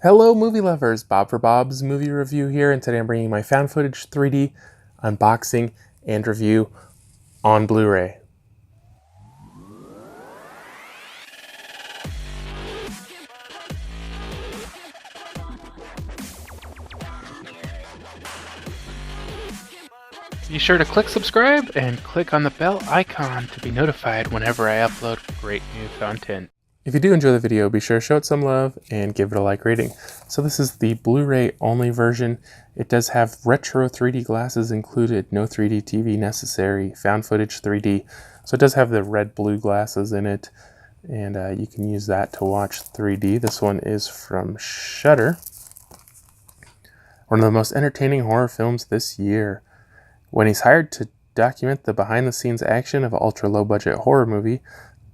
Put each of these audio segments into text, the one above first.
Hello movie lovers, Bob for Bob's Movie Review here, and today I'm bringing my found footage 3D unboxing and review on Blu-ray. Be sure to click subscribe and click on the bell icon to be notified whenever I upload great new content. If you do enjoy the video, be sure to show it some love and give it a like rating. So this is the Blu-ray only version. It does have retro 3D glasses included, no 3D TV necessary, found footage 3D. So it does have the red-blue glasses in it, and you can use that to watch 3D. This one is from Shudder, one of the most entertaining horror films this year. When he's hired to document the behind-the-scenes action of an ultra-low-budget horror movie,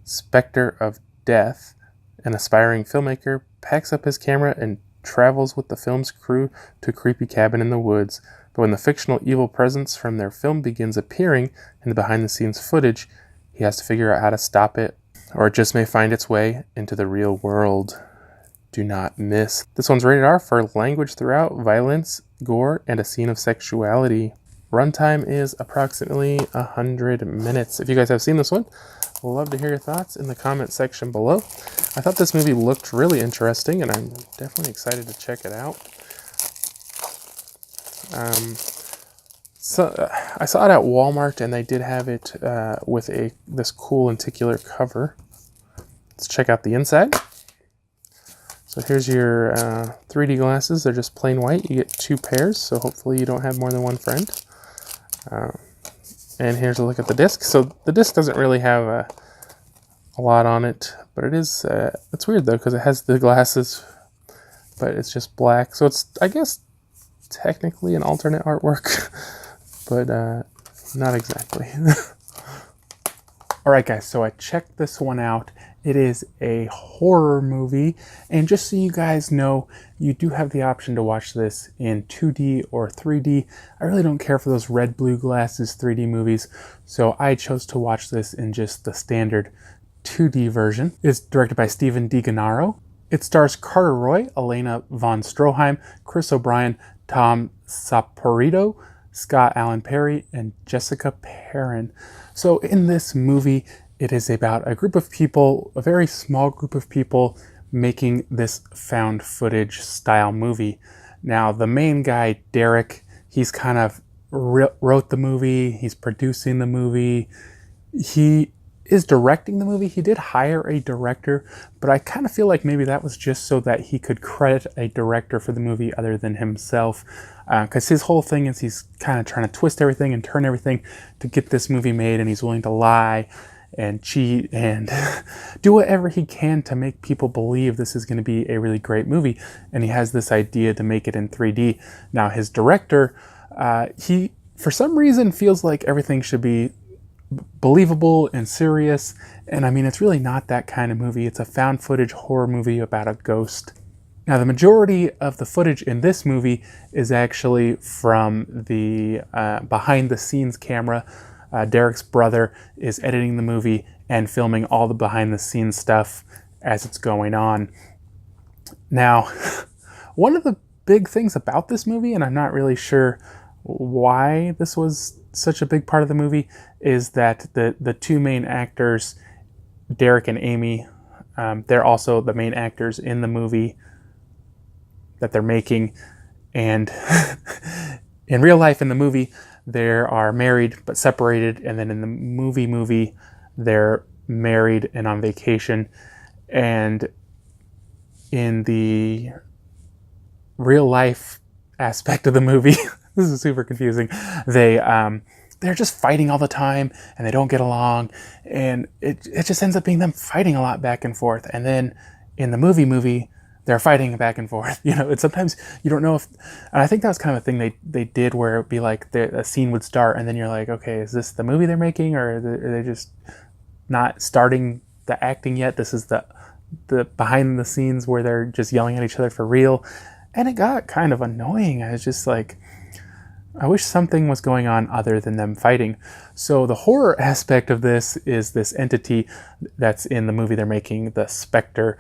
Spectre of Death, an aspiring filmmaker, packs up his camera and travels with the film's crew to a creepy cabin in the woods. But when the fictional evil presence from their film begins appearing in the behind-the-scenes footage, he has to figure out how to stop it, or it just may find its way into the real world. Do not miss. This one's rated R for language throughout, violence, gore, and a scene of sexuality. Runtime is approximately 100 minutes. If you guys have seen this one, I'd love to hear your thoughts in the comment section below. I thought this movie looked really interesting, and I'm definitely excited to check it out. I saw it at Walmart, and they did have it with this cool lenticular cover. Let's check out the inside. So here's your 3D glasses. They're just plain white. You get 2 pairs, so hopefully you don't have more than one friend. And here's a look at the disc. So the disc doesn't really have a lot on it, but it is, it's weird though, because it has the glasses, but it's just black. So it's, I guess, technically an alternate artwork, but not exactly. Alright guys, so I checked this one out. It is a horror movie, and just so you guys know, you do have the option to watch this in 2D or 3D. I really don't care for those red-blue glasses 3D movies, so I chose to watch this in just the standard 2D version. It's directed by DeGennaro. It stars Carter Roy, Alena von Stroheim, Chris O'Brien, Tom Saporito, Scott Allen Perry, and Jessica Perrin. So in this movie, it is about a group of people, a very small group of people, making this found footage style movie. Now, the main guy, Derek, he's kind of wrote the movie, he's producing the movie, he is directing the movie. He did hire a director, but I kind of feel like maybe that was just so that he could credit a director for the movie other than himself. Because his whole thing is he's kind of trying to twist everything and turn everything to get this movie made, and he's willing to lie and cheat and do whatever he can to make people believe this is going to be a really great movie. And he has this idea to make it in 3D. Now, his director, he, for some reason, feels like everything should be believable and serious, and I mean, it's really not that kind of movie. It's a found footage horror movie about a ghost. Now, the majority of the footage in this movie is actually from the behind the scenes camera. Derek's brother is editing the movie and filming all the behind the scenes stuff as it's going on. Now, one of the big things about this movie, and I'm not really sure why this was such a big part of the movie, is that the 2 main actors, Derek and Amy, they're also the main actors in the movie that they're making. And in real life, in the movie, they are married but separated, and then in the movie, they're married and on vacation. And in the real life aspect of the movie, this is super confusing, they're just fighting all the time, and they don't get along, and it just ends up being them fighting a lot back and forth. And then in the movie, they're fighting back and forth. You know, it's sometimes you don't know if, and I think that was kind of a thing they did, where it would be like a scene would start, and then you're like, okay, is this the movie they're making, or are they just not starting the acting yet? This is the behind the scenes where they're just yelling at each other for real. And it got kind of annoying. I was just like, I wish something was going on other than them fighting. So the horror aspect of this is this entity that's in the movie they're making, the Spectre.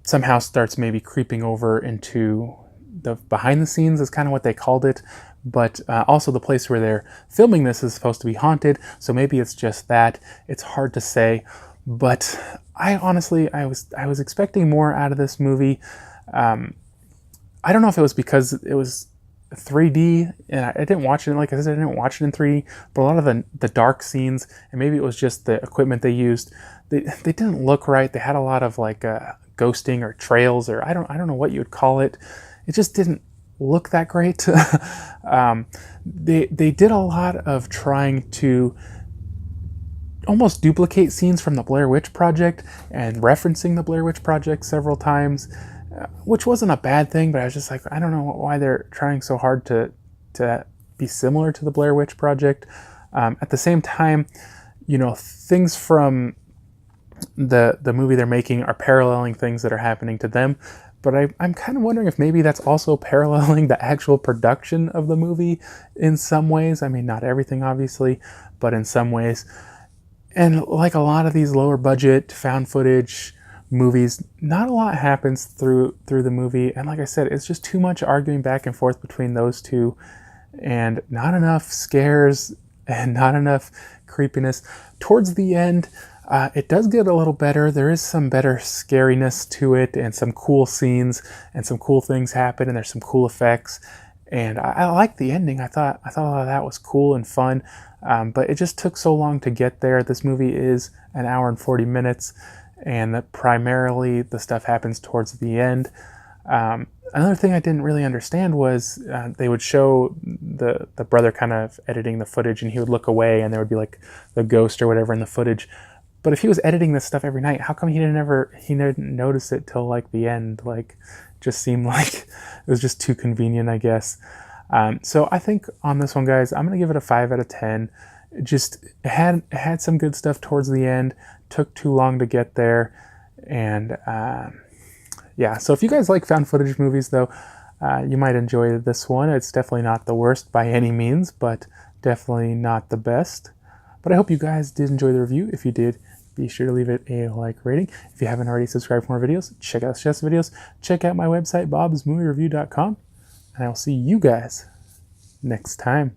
somehow starts maybe creeping over into the behind the scenes is kind of what they called it. But also the place where they're filming this is supposed to be haunted, so maybe it's just that. It's hard to say, but I honestly, I was expecting more out of this movie. I don't know if it was because it was 3D, and I didn't watch it, like I said, I didn't watch it in 3D, but a lot of the dark scenes, and maybe it was just the equipment they used, they didn't look right. They had a lot of like ghosting or trails, or I don't know what you would call it. It just didn't look that great. They did a lot of trying to almost duplicate scenes from the Blair Witch Project and referencing the Blair Witch Project several times, which wasn't a bad thing, but I was just like, I don't know why they're trying so hard to be similar to the Blair Witch Project. At the same time, you know, things from the movie they're making are paralleling things that are happening to them. But I'm kind of wondering if maybe that's also paralleling the actual production of the movie in some ways. I mean, not everything, obviously, but in some ways. And like a lot of these lower budget found footage movies, not a lot happens through the movie. And like I said, it's just too much arguing back and forth between those two, and not enough scares and not enough creepiness. Towards the end, it does get a little better. There is some better scariness to it, and some cool scenes, and some cool things happen, and there's some cool effects. And I like the ending. I thought a lot of that was cool and fun, but it just took so long to get there. This movie is an hour and 40 minutes, and that primarily the stuff happens towards the end. Another thing I didn't really understand was they would show the brother kind of editing the footage, and he would look away, and there would be like the ghost or whatever in the footage. But if he was editing this stuff every night, how come he didn't notice it till like the end? Like, just seemed like it was just too convenient, I guess. So I think on this one, guys, I'm gonna give it a 5 out of 10. It had some good stuff towards the end. Took too long to get there, and yeah. So if you guys like found footage movies, though, you might enjoy this one. It's definitely not the worst by any means, but definitely not the best. But I hope you guys did enjoy the review. If you did, be sure to leave it a like rating. If you haven't already subscribed for more videos, check out Chef's videos. Check out my website, BobsMovieReview.com. And I will see you guys next time.